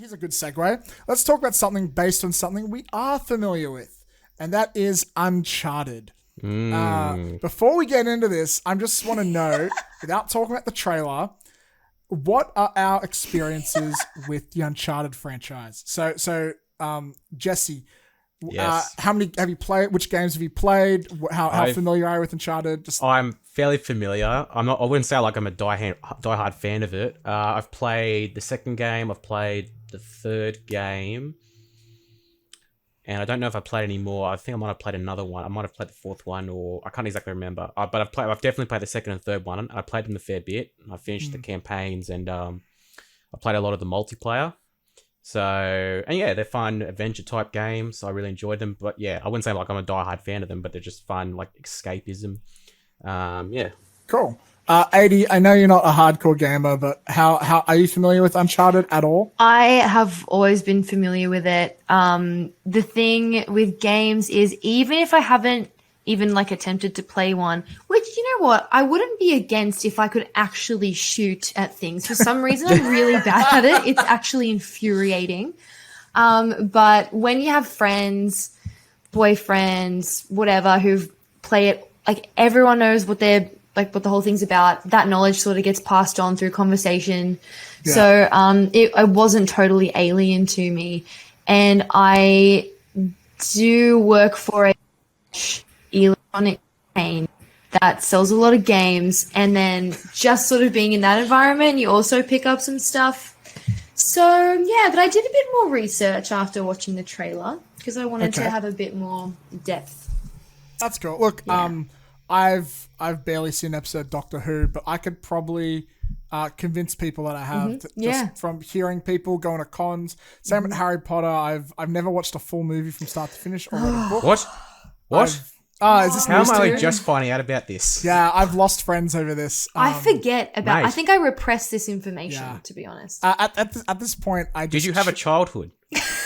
here's a good segue. Let's talk about something based on something we are familiar with, and that is Uncharted. Before we get into this, I just want to know, without talking about the trailer, what are our experiences with the Uncharted franchise? So, Jesse, Yes. how many have you played? Which games have you played? How familiar are you with Uncharted? I'm fairly familiar. I wouldn't say like I'm a diehard fan of it. I've played the second game. I've played the third game. And I don't know if I played any more. I think I might have played another one. I might have played the fourth one, or I can't exactly remember. But I've definitely played the second and third one. I played them a fair bit. I finished the campaigns, and I played a lot of the multiplayer. So, and yeah, they're fun adventure type games. I really enjoyed them. But yeah, I wouldn't say like I'm a diehard fan of them, but they're just fun, like escapism. Yeah. Cool. 80, I know you're not a hardcore gamer, but how are you familiar with Uncharted at all? I have always been familiar with it. The thing with games is, even if I haven't even like attempted to play one, which, you know what, I wouldn't be against if I could actually shoot at things. For some reason, I'm really bad at it. It's actually infuriating. But when you have friends, boyfriends, whatever, who've played it, like everyone knows what the whole thing's about. That knowledge sort of gets passed on through conversation. Yeah. So it wasn't totally alien to me. And I do work for a electronic chain that sells a lot of games. And then just sort of being in that environment, you also pick up some stuff. So, yeah, but I did a bit more research after watching the trailer because I wanted to have a bit more depth. That's cool. Look, yeah. I've barely seen an episode of Doctor Who, but I could probably convince people that I have just from hearing people going to cons. Same with Harry Potter. I've never watched a full movie from start to finish or read a book. What? Is this How am I just finding out about this? Yeah, I've lost friends over this. I forget about. Mate. I think I repressed this information. To be honest, at this point, did you have a childhood?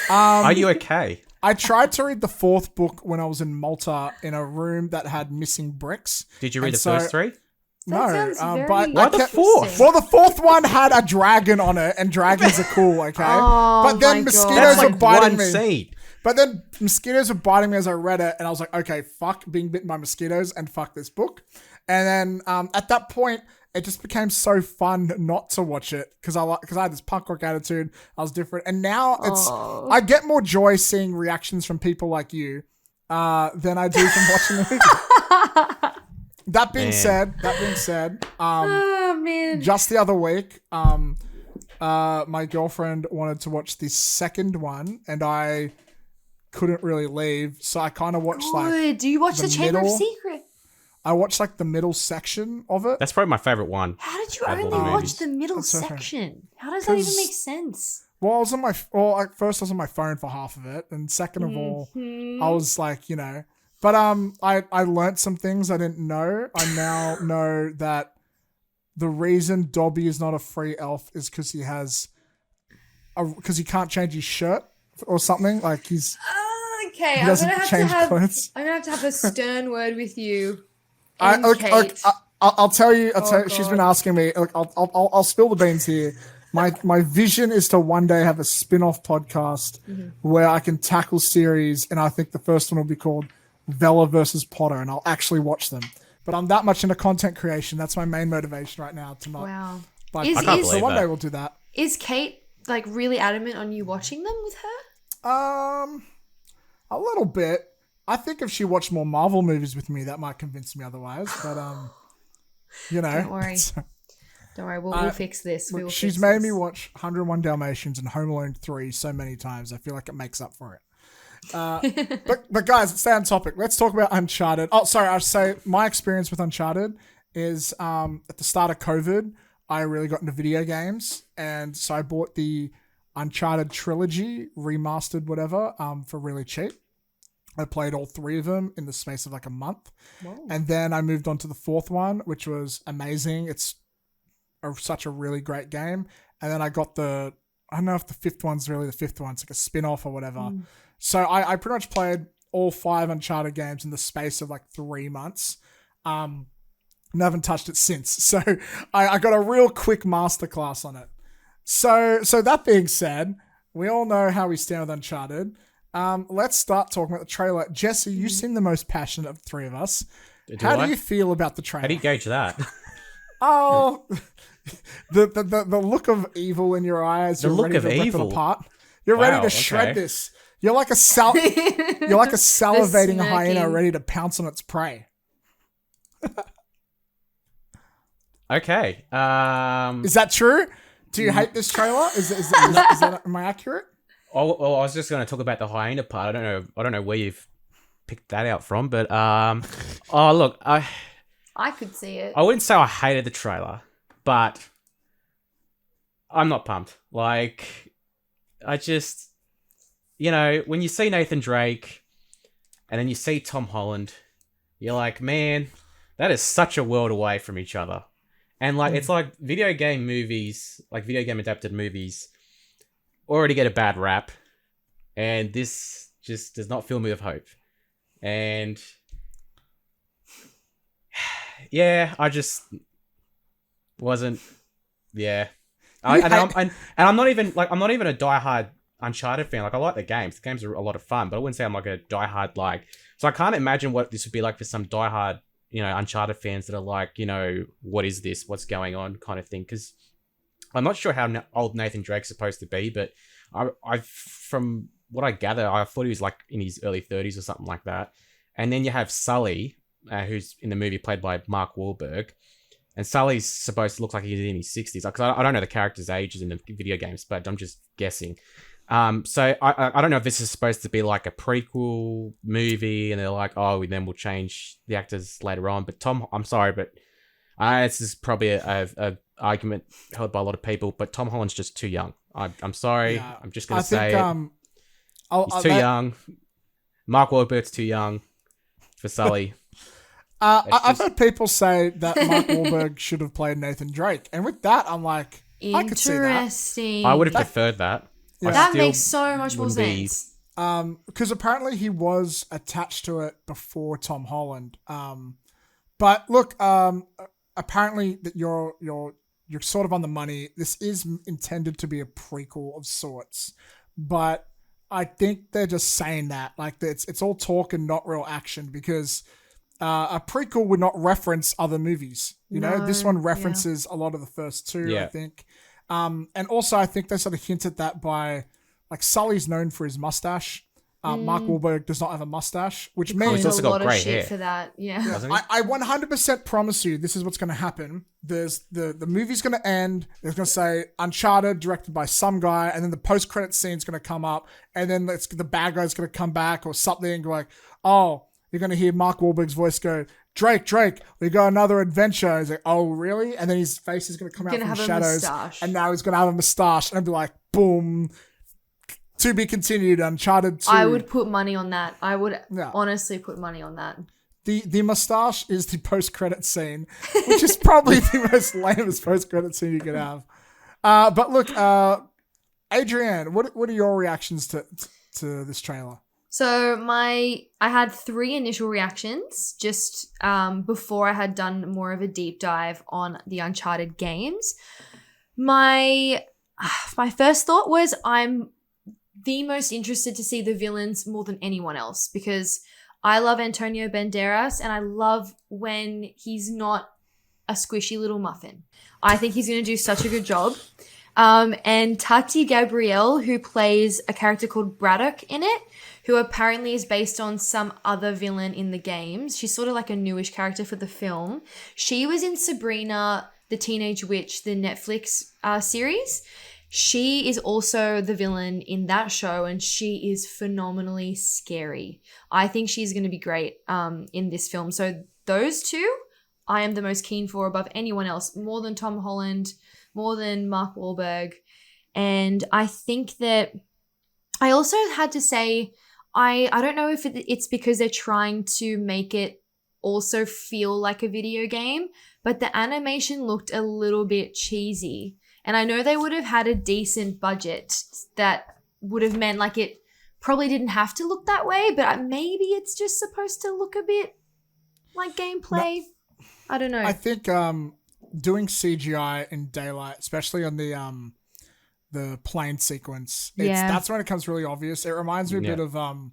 Are you okay? I tried to read the fourth book when I was in Malta in a room that had missing bricks. Did you read the first three? No, but why the fourth? Well, the fourth one had a dragon on it, and dragons are cool, okay? But then mosquitoes were biting me. Seed. But then mosquitoes were biting me as I read it, and I was like, okay, fuck being bitten by mosquitoes and fuck this book. And then at that point, it just became so fun not to watch it because I had this punk rock attitude. I was different, and now I get more joy seeing reactions from people like you than I do from watching the movie. That being said, just the other week, my girlfriend wanted to watch the second one, and I couldn't really leave, so I kind of watched do you watch the Chamber of Secrets? I watched like the middle section of it. That's probably my favorite one. How did you only watch the middle section? How does that even make sense? Well, I was on first I was on my phone for half of it, and second of all, I was like, you know, but I learnt some things I didn't know. I now know that the reason Dobby is not a free elf is because he because he can't change his shirt or something. Like he's okay. I'm gonna have to have a stern word with you. I'll tell you. She's been asking me. Look, I'll spill the beans here. My vision is to one day have a spin-off podcast where I can tackle series, and I think the first one will be called Vela versus Potter, and I'll actually watch them. But I'm that much into content creation. That's my main motivation right now. To not. Wow. So one day we'll do that. Is Kate like really adamant on you watching them with her? A little bit. I think if she watched more Marvel movies with me, that might convince me otherwise. But you know, don't worry. Don't worry. We'll fix this. She's made me watch 101 Dalmatians and Home Alone 3 so many times. I feel like it makes up for it. But guys, let's stay on topic. Let's talk about Uncharted. Oh, sorry. I'll say my experience with Uncharted is at the start of COVID, I really got into video games, and so I bought the Uncharted trilogy, remastered, whatever, for really cheap. I played all three of them in the space of like a month. Whoa. And then I moved on to the fourth one, which was amazing. It's such a really great game. And then I got I don't know if the fifth one's really the fifth one. It's like a spin-off or whatever. So I pretty much played all 5 Uncharted games in the space of like 3 months. And I haven't touched it since. So I got a real quick masterclass on it. So that being said, we all know how we stand with Uncharted. Let's start talking about the trailer. Jesse, you seem the most passionate of the three of us. How do you feel about the trailer? How do you gauge that? Oh, the look of evil in your eyes. The You're look ready of to rip evil? it apart. You're ready Wow, to shred okay. this. You're like a salivating hyena smirking. ready to pounce on its prey. Okay. Is that true? Do you hate this trailer? Is that am I accurate? I was just going to talk about the hyena part. I don't know where you've picked that out from, but oh look, I could see it. I wouldn't say I hated the trailer, but I'm not pumped. Like, I just, when you see Nathan Drake and then you see Tom Holland, you're like, man, that is such a world away from each other. And like, it's like video game movies, like video game adapted movies, already get a bad rap, and this just does not fill me with hope. And yeah, I just wasn't. Yeah, I'm not even a diehard Uncharted fan. Like, I like the games. The games are a lot of fun, but I wouldn't say I'm like a diehard like. So I can't imagine what this would be like for some diehard, Uncharted fans that are like, what is this? What's going on? Kind of thing. Because I'm not sure how old Nathan Drake's supposed to be, but I from what I gather, I thought he was like in his early 30s or something like that. And then you have Sully, who's in the movie played by Mark Wahlberg. And Sully's supposed to look like he's in his 60s. Because I don't know the character's ages in the video games, but I'm just guessing. So I don't know if this is supposed to be like a prequel movie, and they're like, oh, then we'll change the actors later on. But I'm sorry, but this is probably a argument held by a lot of people. But Tom Holland's just too young. I'm sorry. Yeah. I'm just gonna say it. He's too that- young. Mark Wahlberg's too young for Sully. I've heard people say that Mark Wahlberg should have played Nathan Drake, and with that, I'm like, I could see that. Interesting. I would have preferred that. Yeah. That still makes so much more wouldn't be- sense. Because apparently he was attached to it before Tom Holland. But look, apparently that you're sort of on the money. This is intended to be a prequel of sorts, but I think they're just saying that like it's all talk and not real action, because a prequel would not reference other movies. This one references a lot of the first two, Yeah. I think. And also I think they sort of hinted that by like Sully's known for his mustache. Mark Wahlberg does not have a mustache, which means He's also a got lot of grey shit hair. for that. Yeah. Doesn't he? I 100% promise you this is what's going to happen. There's the movie's going to end. It's going to say Uncharted, directed by some guy, and then the post-credit scene's going to come up, and then the bad guy's going to come back or something, like, oh, you're going to hear Mark Wahlberg's voice go, Drake, we got another adventure. He's like, oh, really? And then his face is going to come out from the shadows, mustache. and now he's going to have a mustache, and I'd be like, boom. To be continued, Uncharted 2. I would put money on that. I would Yeah. honestly put money on that. The mustache is the post-credit scene, which is probably the most lamest post-credit scene you could have. But look, Adrienne, what are your reactions to this trailer? So I had 3 initial reactions just before I had done more of a deep dive on the Uncharted games. My first thought was I'm the most interested to see the villains more than anyone else, because I love Antonio Banderas and I love when he's not a squishy little muffin. I think he's going to do such a good job. And Tati Gabrielle, who plays a character called Braddock in it, who apparently is based on some other villain in the games. She's sort of like a newish character for the film. She was in Sabrina the Teenage Witch, the Netflix series. She is also the villain in that show, and she is phenomenally scary. I think she's going to be great in this film. So those two, I am the most keen for above anyone else, more than Tom Holland, more than Mark Wahlberg. And I think that I also had to say, I don't know if it's because they're trying to make it also feel like a video game, but the animation looked a little bit cheesy. And I know they would have had a decent budget that would have meant like it probably didn't have to look that way, but maybe it's just supposed to look a bit like gameplay. I don't know. I think doing CGI in daylight, especially on the the plane sequence. Yeah. That's when it becomes really obvious. It reminds me a bit Yeah. of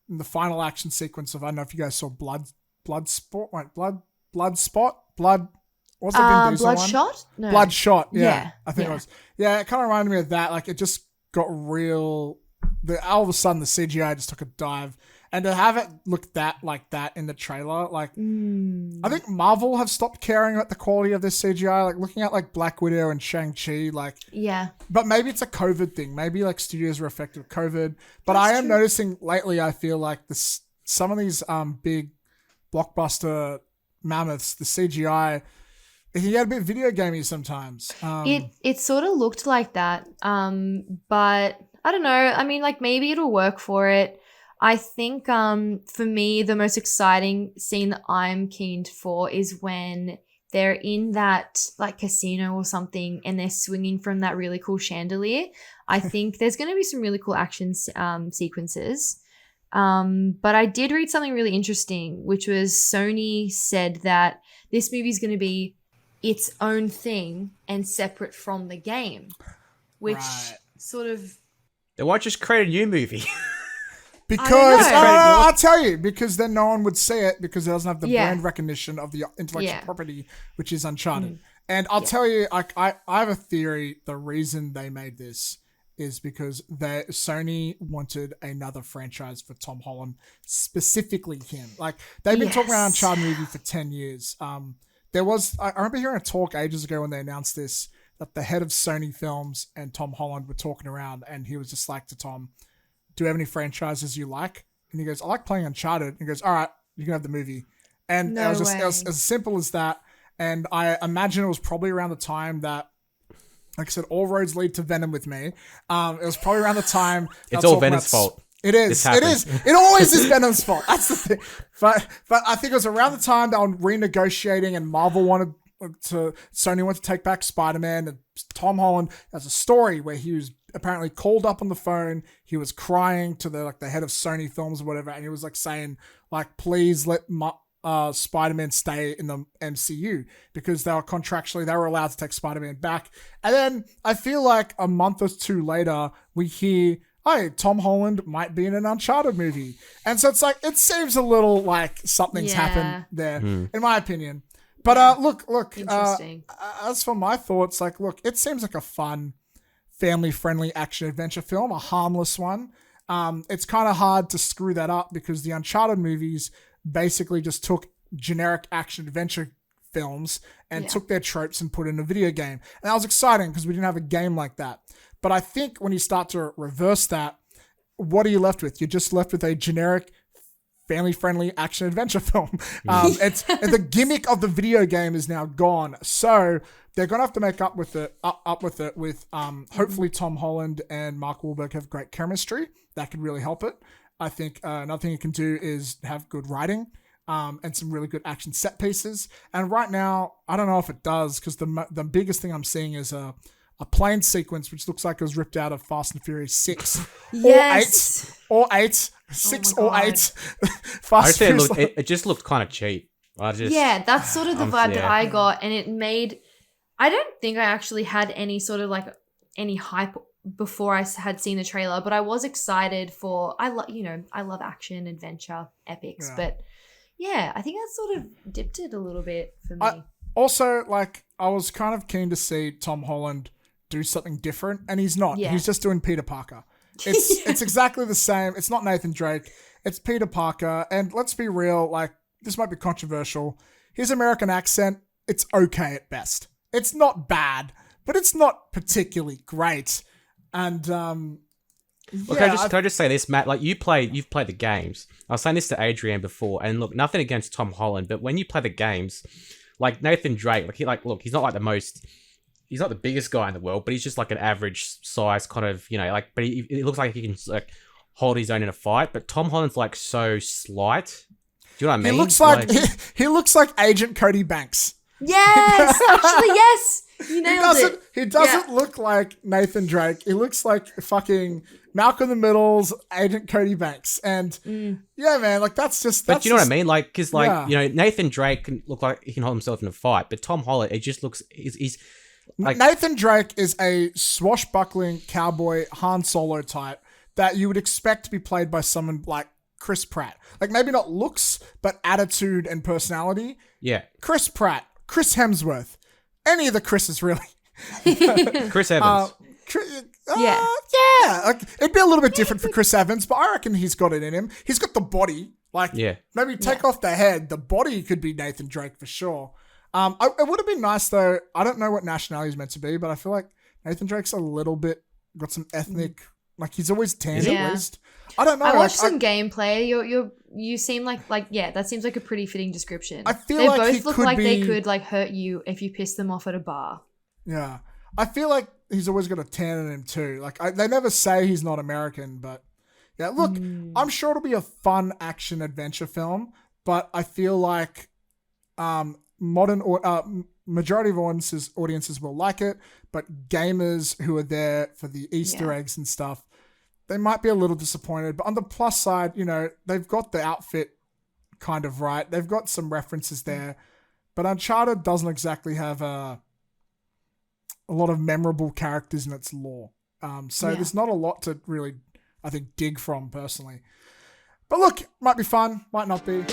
the final action sequence of, I don't know if you guys saw Bloodsport. What's the Vin Diesel one? Bloodshot? No. Bloodshot. Yeah, Yeah, I think yeah. it was. Yeah, it kind of reminded me of that. Like, it just got real. All of a sudden, the CGI just took a dive, and to have it look like that in the trailer, like, I think Marvel have stopped caring about the quality of this CGI. Like, looking at like Black Widow and Shang-Chi, like, Yeah. but maybe it's a COVID thing. Maybe like studios were affected with COVID. But I am noticing lately, I feel like some of these big blockbuster mammoths, the CGI, it can get a bit video gamey sometimes. It sort of looked like that. But I don't know. I mean, like, maybe it'll work for it. I think for me, the most exciting scene that I'm keen for is when they're in that like casino or something and they're swinging from that really cool chandelier. I think there's going to be some really cool action sequences. But I did read something really interesting, which was Sony said that this movie is going to be its own thing and separate from the game, which sort of... Then why just create a new movie? Because I know. I'll tell you, because then no one would see it because it doesn't have the brand recognition of the intellectual property, which is Uncharted. And I'll tell you, I have a theory. The reason they made this is because Sony wanted another franchise for Tom Holland, specifically him. Like, they've been talking about Uncharted movie for 10 years. I remember hearing a talk ages ago when they announced this, that the head of Sony Films and Tom Holland were talking around, and he was just like to Tom, do you have any franchises you like? And he goes, I like playing Uncharted. And he goes, all right, you can have the movie. And it was just it was as simple as that. And I imagine it was probably around the time that, like I said, all roads lead to Venom with me. It was probably around the time. It's all Venom's fault. It is. It is. It always is Venom's fault. That's the thing. But I think it was around the time they were renegotiating, and Marvel Sony wanted to take back Spider-Man, and Tom Holland has a story where he was apparently called up on the phone. He was crying to the head of Sony Films or whatever, and he was like saying, like, please let Spider-Man stay in the MCU, because they were allowed to take Spider-Man back. And then I feel like a month or two later, we hear, hey, Tom Holland might be in an Uncharted movie. And so it's like, it seems a little like something's happened there, in my opinion. But look, Interesting. As for my thoughts, like, look, it seems like a fun, family-friendly action-adventure film, a harmless one. It's kind of hard to screw that up because the Uncharted movies basically just took generic action-adventure films and took their tropes and put it in a video game. And that was exciting because we didn't have a game like that. But I think when you start to reverse that, what are you left with? You're just left with a generic, family-friendly action-adventure film. It's the gimmick of the video game is now gone. So they're gonna have to make up with it. With hopefully Tom Holland and Mark Wahlberg have great chemistry. That could really help it. I think another thing you can do is have good writing and some really good action set pieces. And right now, I don't know if it does, because the biggest thing I'm seeing is a plane sequence which looks like it was ripped out of Fast and Furious 6 or 8. 6 or 8. Fast I would say it just looked kind of cheap. That's sort of the vibe that I got, and it made... I don't think I actually had any sort of like any hype before I had seen the trailer, but I was excited for... I love action, adventure, epics, but yeah, I think that sort of dipped it a little bit for me. I was kind of keen to see Tom Holland do something different, and he's not. Yeah. He's just doing Peter Parker. It's exactly the same. It's not Nathan Drake. It's Peter Parker. And let's be real, like, this might be controversial. His American accent, it's okay at best. It's not bad, but it's not particularly great. And can I just say this, Matt? Like, you've played the games. I was saying this to Adrienne before, and look, nothing against Tom Holland, but when you play the games, like Nathan Drake, he's not like he's not the biggest guy in the world, but he's just like an average size kind of, but it looks like he can like hold his own in a fight. But Tom Holland's like so slight. Do you know what I mean? He looks like Agent Cody Banks. Yes, actually, yes. You nailed it. He doesn't look like Nathan Drake. He looks like fucking Malcolm in the Middle's Agent Cody Banks. And yeah, man, like that's just... But you know what I mean? Like, because Nathan Drake can look like he can hold himself in a fight, but Tom Holland, it just looks... Like, Nathan Drake is a swashbuckling cowboy Han Solo type that you would expect to be played by someone like Chris Pratt. Like maybe not looks, but attitude and personality. yeah, Chris Pratt, Chris Hemsworth, any of the Chris's really. Chris Evans. Yeah. Yeah. Like, it'd be a little bit different for Chris Evans, but I reckon he's got it in him. He's got the body. Like, Yeah. maybe take off the head. The body could be Nathan Drake for sure. It would have been nice though. I don't know what nationality he's meant to be, but I feel like Nathan Drake's a little bit got some ethnic. Like he's always tan Yeah. at least. I don't know. I watched like, some gameplay. You seem like yeah, that seems like a pretty fitting description. I feel they like he both look could like they be- could like hurt you if you piss them off at a bar. Yeah. I feel like he's always got a tan in him too. Like they never say he's not American, but yeah, look, I'm sure it'll be a fun action adventure film, but I feel like majority of audiences will like it, but gamers who are there for the Easter eggs and stuff, they might be a little disappointed. But on the plus side, you know, they've got the outfit kind of right. They've got some references there, but Uncharted doesn't exactly have a lot of memorable characters in its lore. So there's not a lot to really, I think, dig from personally. But look, might be fun, might not be.